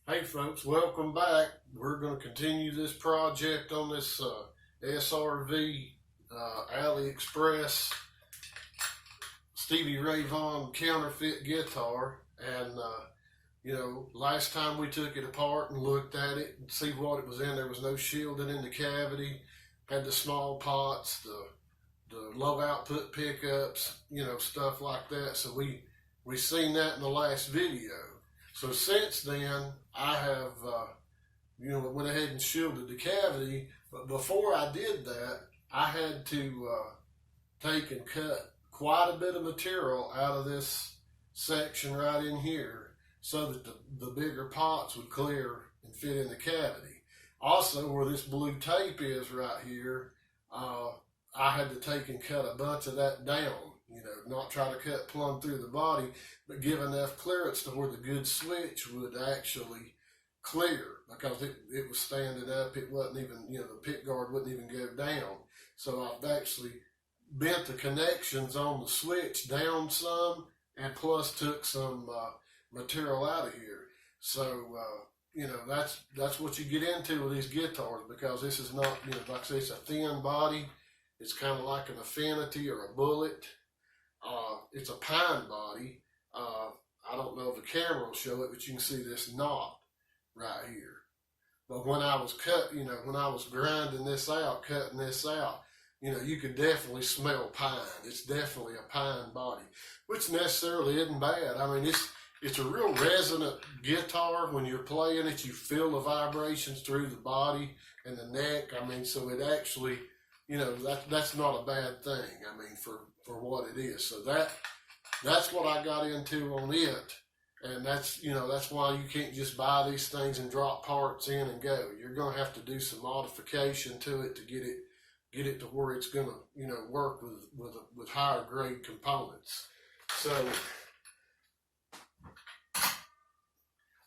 Hey folks, welcome back. We're going to continue this project on this SRV AliExpress Stevie Ray Vaughan counterfeit guitar. And last time we took it apart and looked at it and see what it was in, there was no shielding in the cavity, had the small pots, the low output pickups, stuff like that. So we seen that in the last video. So since then, I have, went ahead and shielded the cavity. But before I did that, I had to take and cut quite a bit of material out of this section right in here so that the bigger pots would clear and fit in the cavity. Also, where this blue tape is right here, I had to take and cut a bunch of that down. Not try to cut plumb through the body, but give enough clearance to where the good switch would actually clear, because it was standing up. It wasn't even, the pick guard wouldn't even go down. So I've actually bent the connections on the switch down some, and plus took some material out of here. So, that's what you get into with these guitars, because this is not, like I say, it's a thin body. It's kind of like an Affinity or a Bullet. It's a pine body. I don't know if the camera will show it, but you can see this knot right here. But when I was when I was grinding this out, cutting this out, you could definitely smell pine. It's definitely a pine body, which necessarily isn't bad. I mean, it's a real resonant guitar. When you're playing it, you feel the vibrations through the body and the neck. I mean, so it actually, that's not a bad thing. I mean, for what it is. So that's what I got into on it. And that's why you can't just buy these things and drop parts in and go. You're going to have to do some modification to it to get it to where it's going to, work with higher grade components. So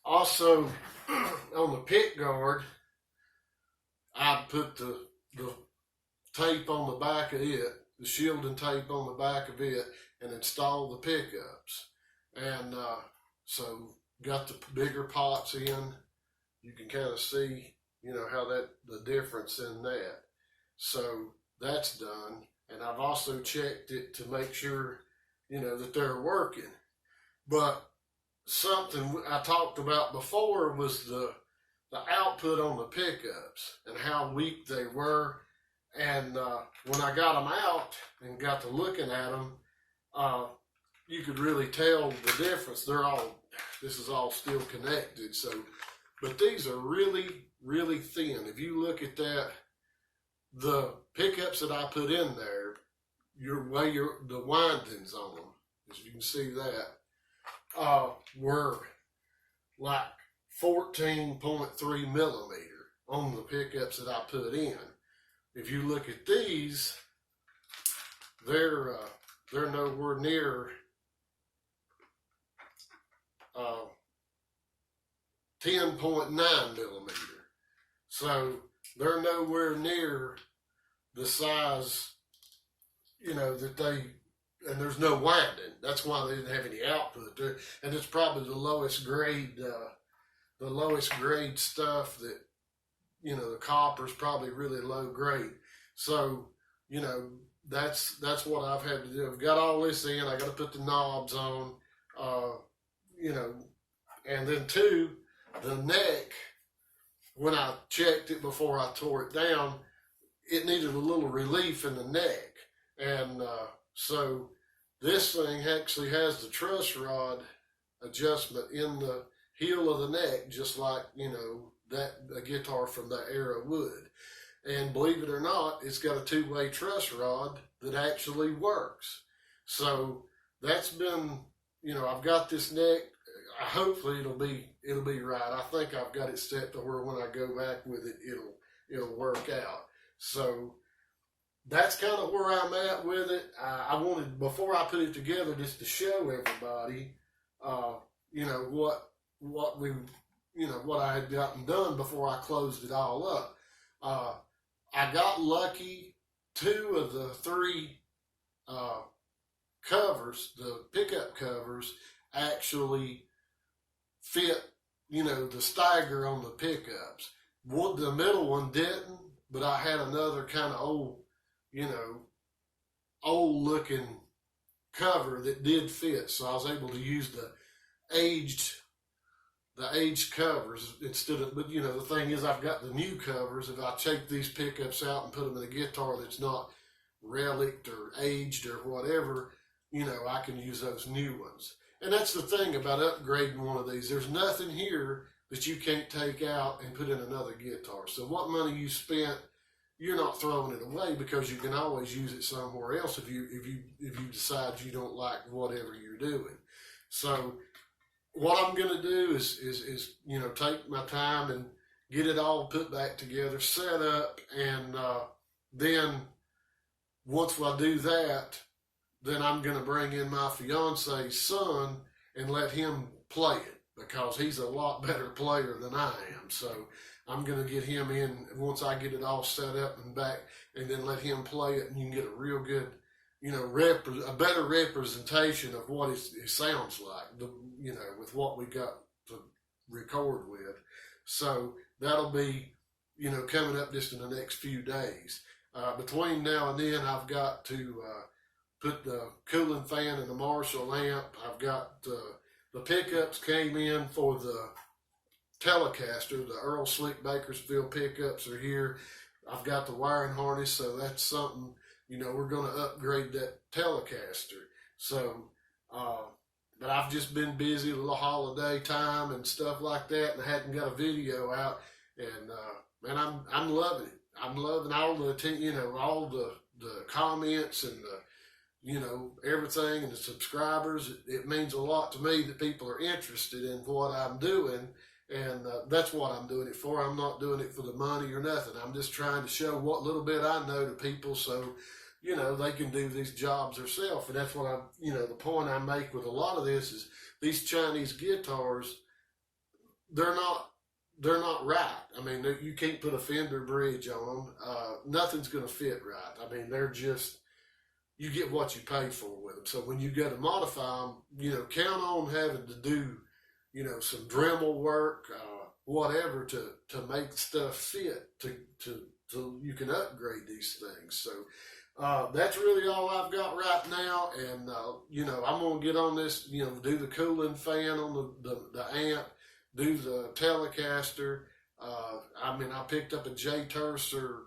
also on the pick guard, I put the tape on the back of it, the shielding tape on the back of it, and install the pickups. And so got the bigger pots in. You can kind of see, how the difference in that. So that's done. And I've also checked it to make sure, that they're working. But something I talked about before was the output on the pickups and how weak they were. And when I got them out and got to looking at them, you could really tell the difference. This is all still connected. So, but these are really, really thin. If you look at that, the pickups that I put in there, the windings on them, as you can see that, were like 14.3 millimeter on the pickups that I put in. If you look at these, they're nowhere near 10.9 millimeter. So they're nowhere near the size, that and there's no winding. That's why they didn't have any output there. And it's probably the lowest grade stuff that, the copper's probably really low grade. So, that's what I've had to do. I've got all this in. I got to put the knobs on, and then the neck, when I checked it before I tore it down, it needed a little relief in the neck. And so this thing actually has the truss rod adjustment in the heel of the neck, just like, that a guitar from that era would. And believe it or not, it's got a two-way truss rod that actually works. So that's been, I've got this neck. Hopefully it'll be right. I think I've got it set to where when I go back with it, it'll work out. So that's kind of where I'm at with it. I wanted, before I put it together, just to show everybody, what I had gotten done before I closed it all up. I got lucky. 2 of the 3 covers, the pickup covers, actually fit the stagger on the pickups. The middle one didn't, but I had another kind of old looking cover that did fit, so I was able to use the aged covers instead of. But the thing is, I've got the new covers. If I take these pickups out and put them in a guitar that's not relicked or aged or whatever, I can use those new ones. And that's the thing about upgrading one of these. There's nothing here that you can't take out and put in another guitar. So what money you spent, you're not throwing it away, because you can always use it somewhere else if you decide you don't like whatever you're doing. So what I'm going to do is take my time and get it all put back together, set up, and then once I do that, then I'm going to bring in my fiance's son and let him play it, because he's a lot better player than I am. So I'm going to get him in once I get it all set up and back, and then let him play it, and you can get a real good, a better representation of what it sounds like, with what we got to record with. So that'll be, coming up just in the next few days. Between now and then, I've got to put the cooling fan in the Marshall amp. I've got the pickups came in for the Telecaster. The Earl Slick Bakersfield pickups are here. I've got the wiring harness, so that's something, we're going to upgrade that Telecaster. So, but I've just been busy the holiday time and stuff like that, and I hadn't got a video out. And man, I'm loving it. I'm loving all all the comments and everything, and the subscribers. It means a lot to me that people are interested in what I'm doing, and that's what I'm doing it for. I'm not doing it for the money or nothing. I'm just trying to show what little bit I know to people, so they can do these jobs themselves. And that's what the point I make with a lot of this is these Chinese guitars, they're not right. I mean, you can't put a Fender bridge on them. Nothing's going to fit right. I mean, they're just, you get what you pay for with them. So when you go to modify them, count on having to do, some Dremel work, whatever, to make stuff fit to you can upgrade these things. So that's really all I've got right now. And I'm gonna get on this, do the cooling fan on the amp, do the Telecaster. I picked up a J Tercer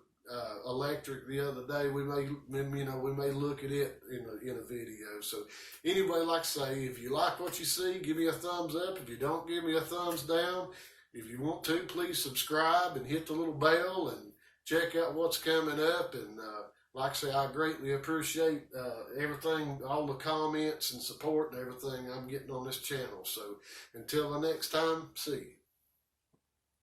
electric the other day. We may look at it in a video. So anyway, like I say, if you like what you see, give me a thumbs up. If you don't, give me a thumbs down. If you want to, please subscribe and hit the little bell and check out what's coming up. And like I say, I greatly appreciate everything, all the comments and support and everything I'm getting on this channel. So until the next time, see you.